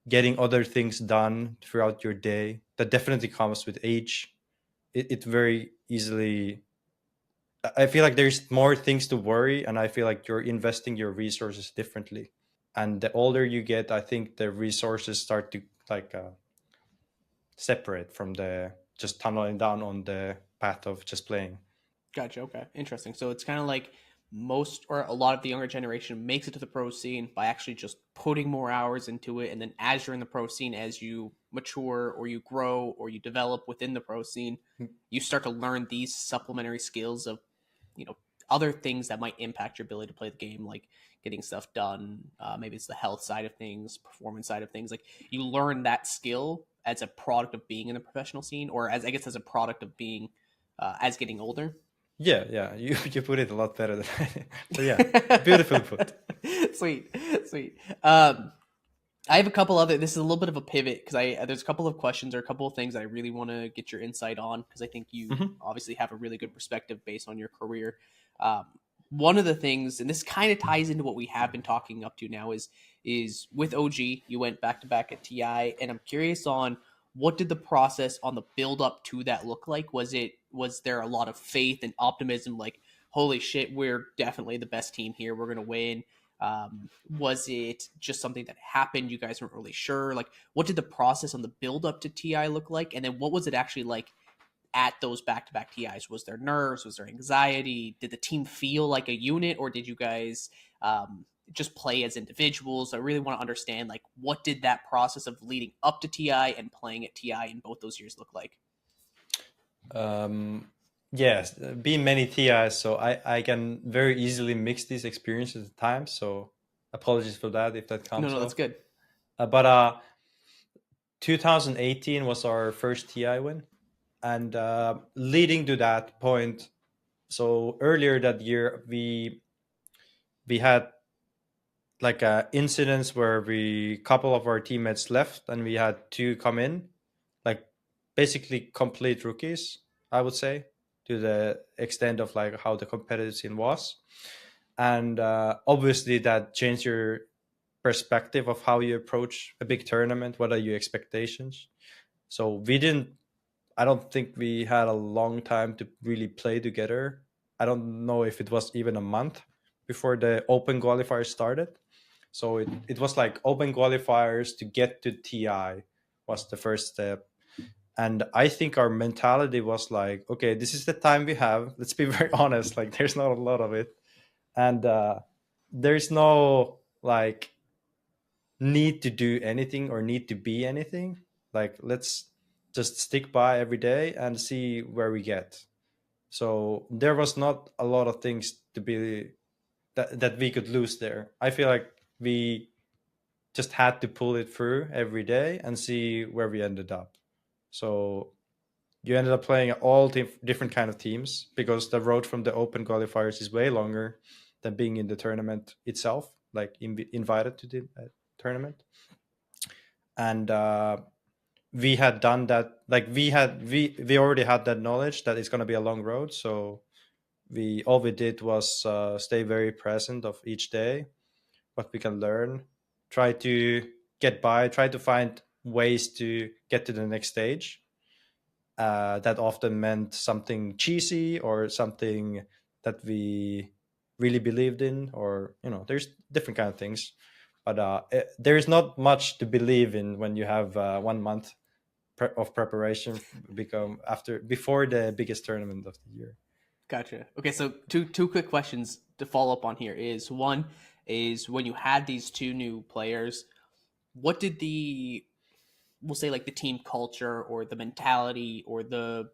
getting other things done throughout your day, that definitely comes with age. It very easily, I feel like there's more things to worry, and I feel like you're investing your resources differently. And the older you get, I think the resources start to like separate from the just tunneling down on the path of just playing. Gotcha. Okay. Interesting. So it's kind of like most or a lot of the younger generation makes it to the pro scene by actually just putting more hours into it. And then as you're in the pro scene, as you mature or you grow or you develop within the pro scene, you start to learn these supplementary skills of, you know, other things that might impact your ability to play the game, like getting stuff done. Maybe it's the health side of things, performance side of things. Like you learn that skill as a product of being in the professional scene, or as I guess as a product of being as getting older. Yeah, yeah, you put it a lot better than I did. But yeah, beautiful put. Sweet, sweet. I have a couple other. This is a little bit of a pivot because I there's a couple of questions or a couple of things that I really want to get your insight on, because I think you Mhm. obviously have a really good perspective based on your career. Um, One of the things, and this kind of ties into what we have been talking up to now, is with OG. You went back to back at TI, and I'm curious on what did the process on the build up to that look like? Was there a lot of faith and optimism, like holy shit, we're definitely the best team here, we're gonna win? Was it just something that happened? You guys weren't really sure. Like, what did the process on the build up to TI look like? And then what was it actually like at those back to back TIs? Was there nerves? Was there anxiety? Did the team feel like a unit, or did you guys just play as individuals? I really want to understand, like, what did that process of leading up to TI and playing at TI in both those years look like? Um, yes, being many TIs, so I can very easily mix these experiences at times. So apologies for that if that No, comes no, that's off. good. But 2018 was our first TI win, and leading to that point, so earlier that year we had like incidents where we couple of our teammates left and we had two come in, like basically complete rookies, I would say, to the extent of like how the competitive scene was. And obviously that changed your perspective of how you approach a big tournament. What are your expectations? So we didn't, I don't think we had a long time to really play together. I don't know if it was even a month before the open qualifiers started. So it was like open qualifiers to get to TI was the first step. And I think our mentality was like, okay, this is the time we have. Let's be very honest. Like, there's not a lot of it. And there's no like need to do anything or need to be anything. Like, let's just stick by every day and see where we get. So there was not a lot of things to be that we could lose there. I feel like we just had to pull it through every day and see where we ended up. So you ended up playing all different kind of teams because the road from the open qualifiers is way longer than being in the tournament itself, like invited to the tournament. And we had done that, like we already had that knowledge that it's going to be a long road. So all we did was stay very present of each day, what we can learn, try to get by, try to find ways to get to the next stage. That often meant something cheesy or something that we really believed in, or there's different kind of things. But there is not much to believe in when you have 1 month of preparation before the biggest tournament of the year. Gotcha. Okay, so two quick questions to follow up on here is one is when you had these two new players, what did we'll say like the team culture or the mentality or the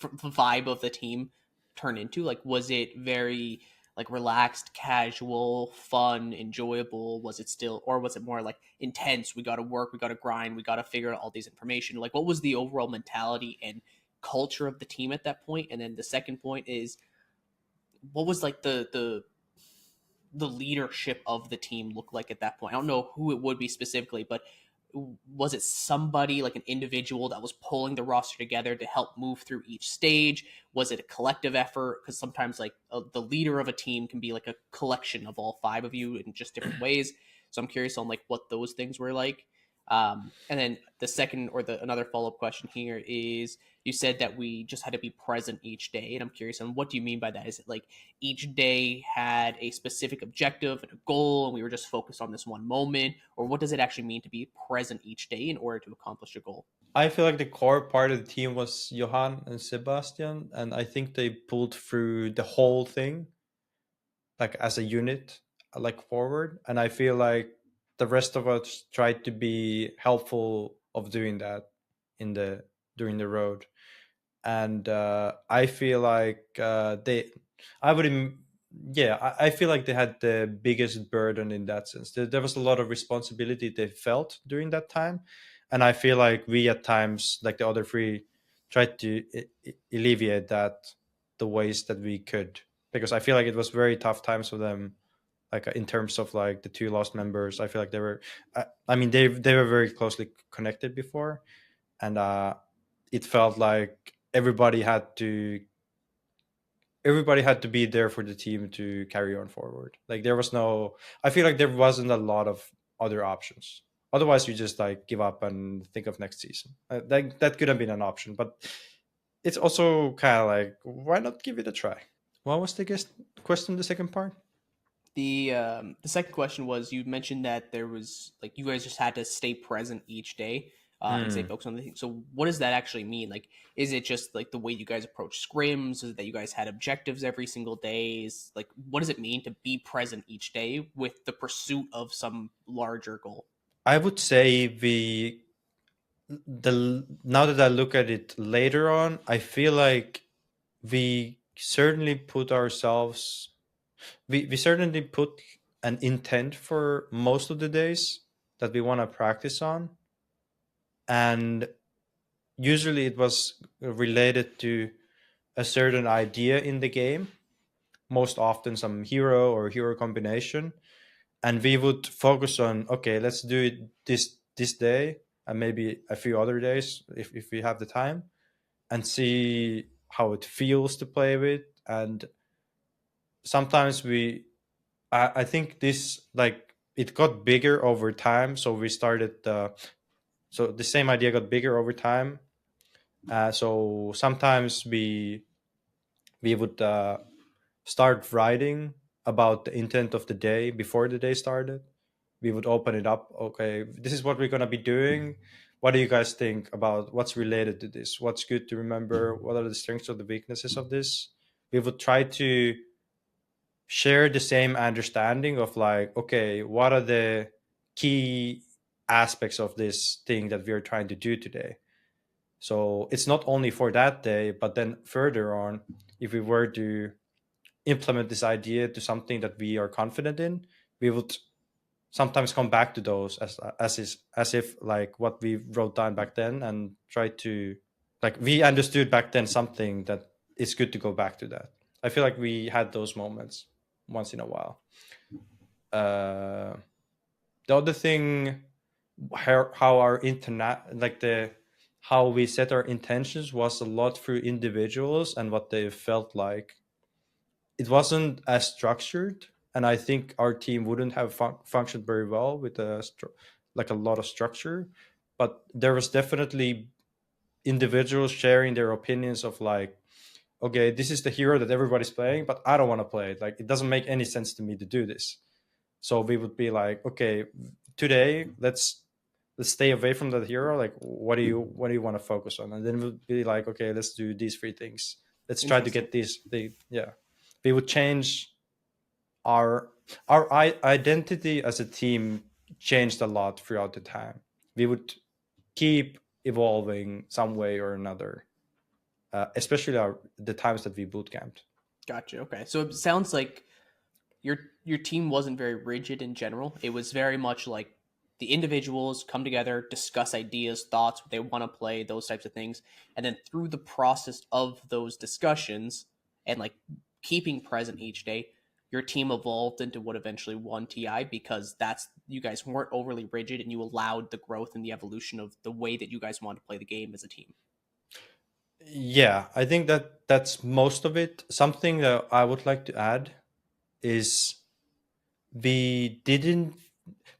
vibe of the team turn into? Like, was it very like relaxed, casual, fun, enjoyable? Was it still, or was it more like intense? We got to work, we got to grind, we got to figure out all these information. Like, what was the overall mentality and culture of the team at that point? And then the second point is, what was like the leadership of the team look like at that point? I don't know who it would be specifically, but was it somebody like an individual that was pulling the roster together to help move through each stage? Was it a collective effort? Because sometimes like the leader of a team can be like a collection of all five of you in just different ways. So I'm curious on like what those things were like. And then the second or another follow-up question here is, you said that we just had to be present each day, and I'm curious on what do you mean by that? Is it like each day had a specific objective and a goal and we were just focused on this one moment, or what does it actually mean to be present each day in order to accomplish a goal? I feel like the core part of the team was Johan and Sebastian, and I think they pulled through the whole thing, like as a unit, like forward. And I feel like the rest of us tried to be helpful of doing that during the road. And I feel like I would, yeah, I feel like they had the biggest burden in that sense. There was a lot of responsibility they felt during that time, and I feel like we at times, like the other three, tried to alleviate that the ways that we could, because I feel like it was very tough times for them. Like in terms of like the two lost members, I feel like they were. I mean, they were very closely connected before, and it felt like everybody had to be there for the team to carry on forward. Like there was no, I feel like there wasn't a lot of other options. Otherwise, you just like give up and think of next season. That could have been an option, but it's also kind of like, why not give it a try? What was the question? The second part. The second question was, you mentioned that there was like you guys just had to stay present each day and stay focused on the thing. So what does that actually mean? Like, is it just like the way you guys approach scrims? Is it that you guys had objectives every single day? Is like, what does it mean to be present each day with the pursuit of some larger goal? I would say now that I look at it later on, I feel like we certainly put ourselves we certainly put an intent for most of the days that we want to practice on, and usually it was related to a certain idea in the game, most often some hero or hero combination, and we would focus on, okay, let's do it this day and maybe a few other days if we have the time, and see how it feels to play with. And sometimes I think this, like, it got bigger over time. So we started so the same idea got bigger over time. So sometimes we would start writing about the intent of the day before the day started. We would open it up. Okay, this is what we're gonna be doing. What do you guys think about what's related to this? What's good to remember? What are the strengths or the weaknesses of this? We would try to share the same understanding of, like, okay, what are the key aspects of this thing that we are trying to do today. So it's not only for that day, but then further on, if we were to implement this idea to something that we are confident in, we would sometimes come back to those as if like what we wrote down back then, and try to, like, we understood back then something that it's good to go back to that. I feel like we had those moments once in a while. The other thing, how our internet, like the how we set our intentions, was a lot through individuals and what they felt like it wasn't as structured, and I think our team wouldn't have functioned very well with like a lot of structure. But there was definitely individuals sharing their opinions of like, okay, this is the hero that everybody's playing, but I don't want to play it. Like, it doesn't make any sense to me to do this. So we would be like, okay, today let's stay away from that hero. Like, what do you want to focus on? And then we'd be like, okay, let's do these three things. Let's try to Interesting. get these. Yeah, we would change our identity as a team changed a lot throughout the time. We would keep evolving some way or another, especially the times that we boot camped. Gotcha. Okay. So it sounds like your team wasn't very rigid in general. It was very much like the individuals come together, discuss ideas, thoughts, what they want to play, those types of things, and then through the process of those discussions and like keeping present each day, your team evolved into what eventually won TI because that's you guys weren't overly rigid and you allowed the growth and the evolution of the way that you guys want to play the game as a team. Yeah, I think that's most of it. Something that I would like to add is we didn't,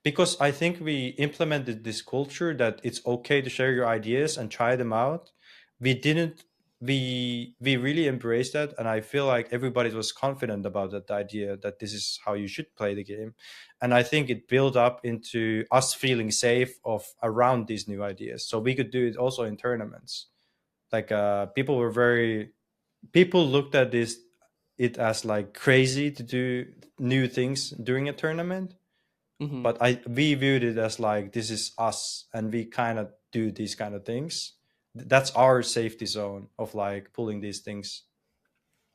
because I think we implemented this culture that it's okay to share your ideas and try them out. We didn't we really embraced that, and I feel like everybody was confident about that idea that this is how you should play the game. And I think it built up into us feeling safe of around these new ideas. So we could do it also in tournaments. Like people looked at this it as like crazy to do new things during a tournament, Mm-hmm. but we viewed it as like this is us and we kind of do these kind of things. That's our safety zone of like pulling these things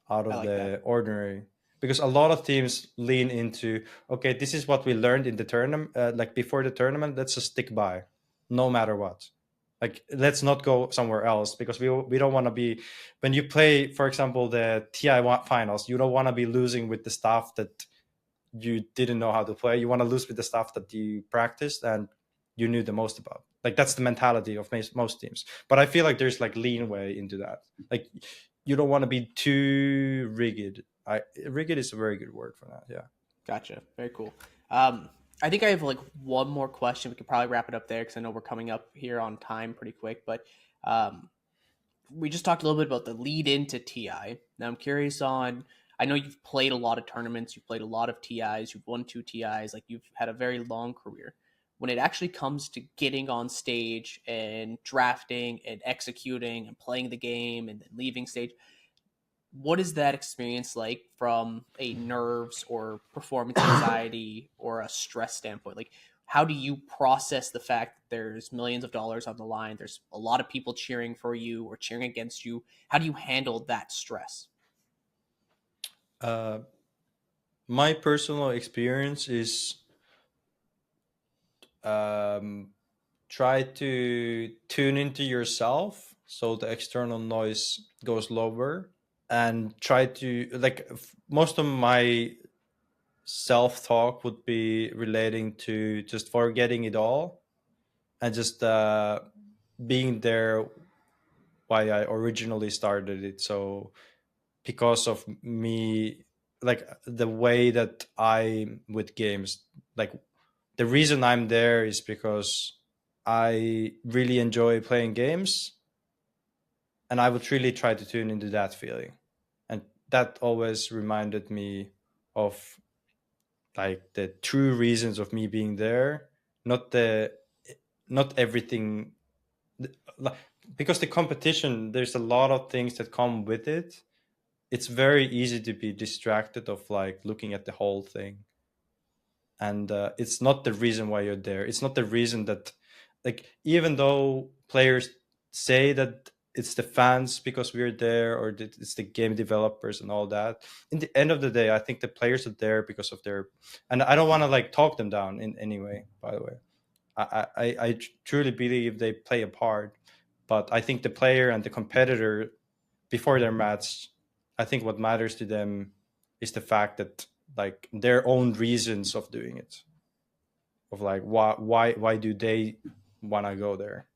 out I of like that. the ordinary, because a lot of teams lean into, okay, this is what we learned in the tournament, like before the tournament, let's just stick by no matter what. Like, let's not go somewhere else, because we don't want to be, when you play, for example, the finals, you don't want to be losing with the stuff that you didn't know how to play. You want to lose with the stuff that you practiced and you knew the most about. Like, that's the mentality of most teams. But I feel like there's like leanway into that. Like, you don't want to be too rigid. Rigid is a very good word for that. Yeah. Gotcha. Very cool. I think I have like one more question. We could probably wrap it up there because I know we're coming up here on time pretty quick. But um, we just talked a little bit about the lead into TI. Now I'm curious on. I know you've played a lot of tournaments. You've played a lot of TIs. You've won 2 TIs. Like you've had a very long career. When it actually comes to getting on stage and drafting and executing and playing the game and then leaving stage, what is that experience like from a nerves or performance anxiety or a stress standpoint? Like, how do you process the fact that there's millions of dollars on the line? There's a lot of people cheering for you or cheering against you. How do you handle that stress? Uh, my personal experience is, um, try to tune into yourself so the external noise goes lower, and try to like most of my self-talk would be relating to just forgetting it all and just being there why I originally started it. So because of me, like the way that I'm with games, like the reason I'm there is because I really enjoy playing games, and I would really try to tune into that feeling. And that always reminded me of like the true reasons of me being there, not the not everything, because the competition, there's a lot of things that come with it. It's very easy to be distracted of like looking at the whole thing, and it's not the reason why you're there. It's not the reason that, like, even though players say that it's the fans because we're there, or that it's the game developers and all that, in the end of the day, I think the players are there because of their, and I don't want to like talk them down in any way, by the way. I truly believe they play a part, but I think the player and the competitor before their match, I think what matters to them is the fact that like their own reasons of doing it, of like why do they want to go there?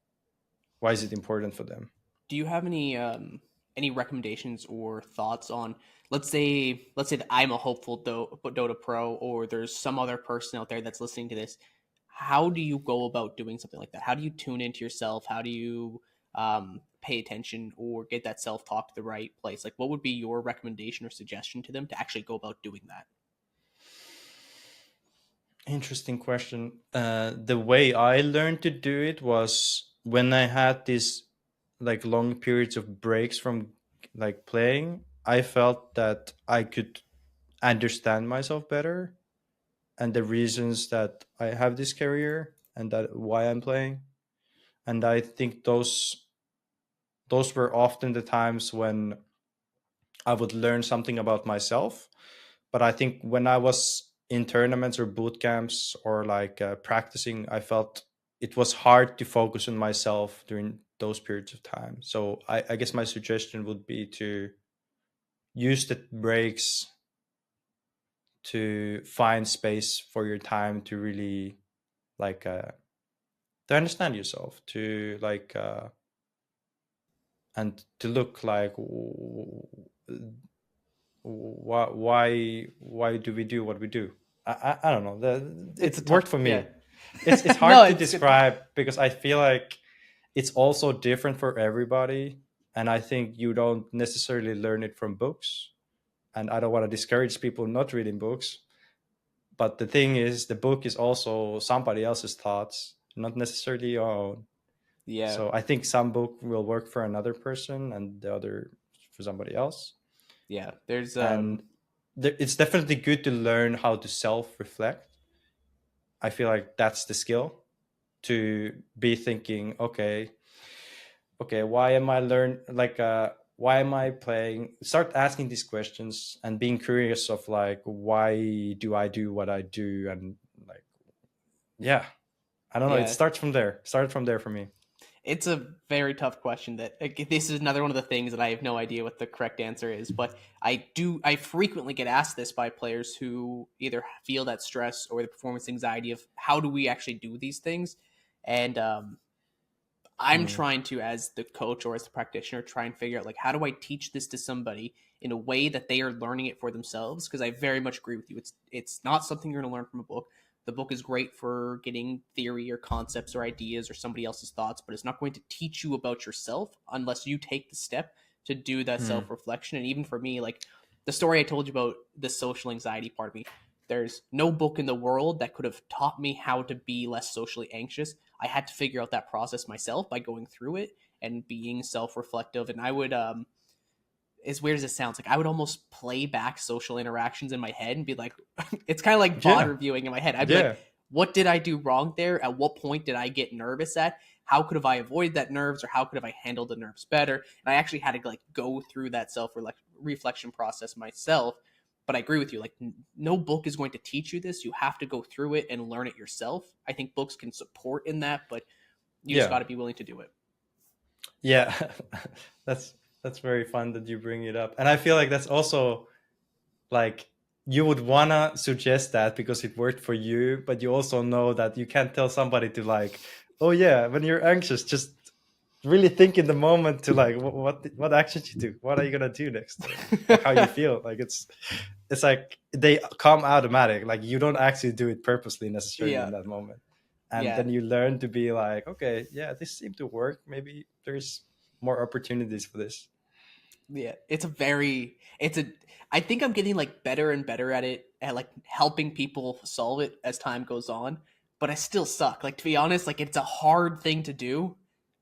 Why is it important for them? Do you have any recommendations or thoughts on let's say that I'm a hopeful Dota pro, or there's some other person out there that's listening to this. How do you go about doing something like that? How do you tune into yourself? How do you pay attention or get that self talk to the right place? Like, what would be your recommendation or suggestion to them to actually go about doing that? Interesting question. The way I learned to do it was when I had these like long periods of breaks from like playing. I felt that I could understand myself better and the reasons that I have this career and that why I'm playing. And I think those were often the times when I would learn something about myself. But I think when I was in tournaments or boot camps or like practicing, I felt it was hard to focus on myself during those periods of time. So I guess my suggestion would be to use the breaks to find space for your time to really like to understand yourself, to like and to look like why do we do what we do. I don't know, It's a it worked tough, for yeah. me. It's No, hard to it's good. describe because I feel like it's also different for everybody, and I think you don't necessarily learn it from books, and I don't want to discourage people not reading books, but the thing is the book is also somebody else's thoughts, not necessarily your own. Yeah, So I think some book will work for another person and the other for somebody else. yeah. There's And it's definitely good to learn how to self-reflect. I feel like that's the skill, to be thinking, okay, why am I learn like why am I playing? Start asking these questions and being curious of like why do I do what I do, and like yeah, I don't know. It yeah. starts from there. Started from there for me. It's a very tough question. That like, this is another one of the things that I have no idea what the correct answer is. But I frequently get asked this by players who either feel that stress or the performance anxiety of how do we actually do these things, and I'm Mm. trying to, as the coach or as the practitioner, try and figure out like how do I teach this to somebody in a way that they are learning it for themselves. Because I very much agree with you. It's not something you're going to learn from a book. The book is great for getting theory or concepts or ideas or somebody else's thoughts, but it's not going to teach you about yourself unless you take the step to do that Mm. self reflection. And even for me, like the story I told you about the social anxiety part of me, there's no book in the world that could have taught me how to be less socially anxious. I had to figure out that process myself by going through it and being self-reflective. And I would, as weird as it sounds, like I would almost play back social interactions in my head and be like, it's kind of like VOD Yeah, reviewing in my head. I'd be like, yeah, what did I do wrong there? At what point did I get nervous at? How could have I avoided that nerves, or how could have I handled the nerves better? And I actually had to like go through that self reflection process myself. But I agree with you. Like, no book is going to teach you this. You have to go through it and learn it yourself. I think books can support in that, but you just yeah, got to be willing to do it. yeah. that's that's very fun that you bring it up, and I feel like that's also like you would wanna suggest that because it worked for you, but you also know that you can't tell somebody to like, oh yeah, when you're anxious, just really think in the moment to like what actions you do, what are you gonna do next, or how you feel. Like it's like they come automatic. Like you don't actually do it purposely necessarily Yeah, in that moment, and yeah, then you learn to be like, okay, yeah, this seemed to work. Maybe there's more opportunities for this. yeah. It's a. I think I'm getting like better and better at it, at like helping people solve it as time goes on. But I still suck. Like, to be honest, like it's a hard thing to do.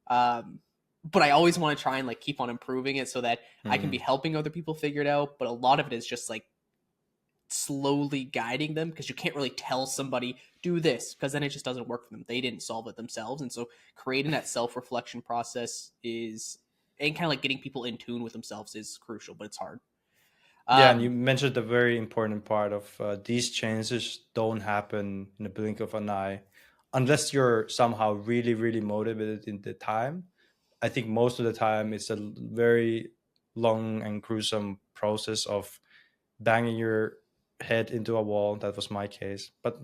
Um, but I always want to try and like keep on improving it so that I can be Hmm. helping other people figure it out. But a lot of it is just like slowly guiding them, because you can't really tell somebody do this because then it just doesn't work for them. They didn't solve it themselves. And so creating that self-reflection process is, and kind of like getting people in tune with themselves is crucial, but it's hard. Yeah, and you um mentioned a very important part of these changes don't happen in the blink of an eye unless you're somehow really, really motivated in the time. I think most of the time it's a very long and gruesome process of banging your head into a wall. That was my case, but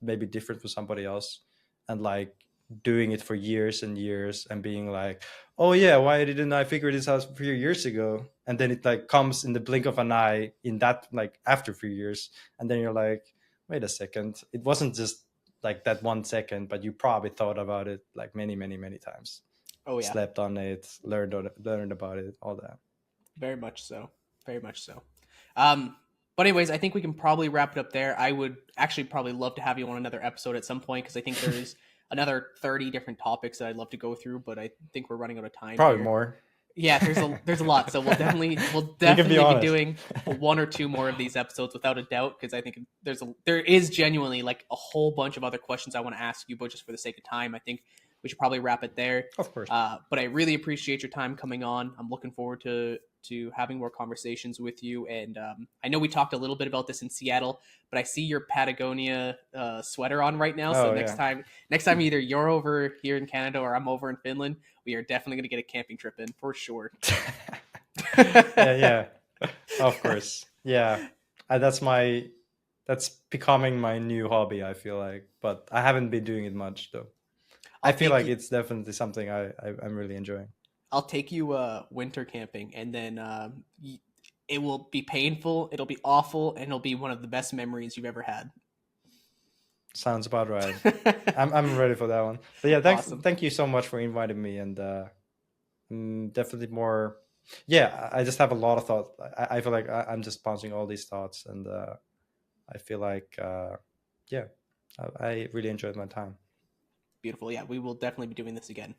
maybe different for somebody else. And like doing it for years and years and being like, oh yeah, why didn't I figure this out a few years ago? And then it like comes in the blink of an eye in that like after 3 years, and then you're like, wait a second, it wasn't just like that 1 second, but you probably thought about it like many times. Oh yeah, Slept on it, learned about it, all that. very much so, very much so. Um, but anyways, I think we can probably wrap it up there. I would actually probably love to have you on another episode at some point because I think there's another 30 different topics that I'd love to go through, but I think we're running out of time Probably here. more. Yeah, there's a lot, so we'll definitely can be honest. doing one or two more of these episodes without a doubt because I think there is genuinely like a whole bunch of other questions I want to ask you, but just for the sake of time, I think we should probably wrap it there. Of course. But I really appreciate your time coming on. I'm looking forward to having more conversations with you. And I know we talked a little bit about this in Seattle, but I see your Patagonia sweater on right now. So next time either you're over here in Canada or I'm over in Finland, we are definitely going to get a camping trip in for sure. yeah, of course. Yeah, that's becoming my new hobby, I feel like, but I haven't been doing it much though. I feel like it's definitely something I'm really enjoying. I'll take you winter camping, and then it will be painful, it'll be awful, and it'll be one of the best memories you've ever had. Sounds about right. I'm ready for that one. But yeah, thank you so much for inviting me, and definitely more. Yeah, I just have a lot of thoughts. I feel like I'm just bouncing all these thoughts, and I feel like I really enjoyed my time. Beautiful. Yeah, we will definitely be doing this again.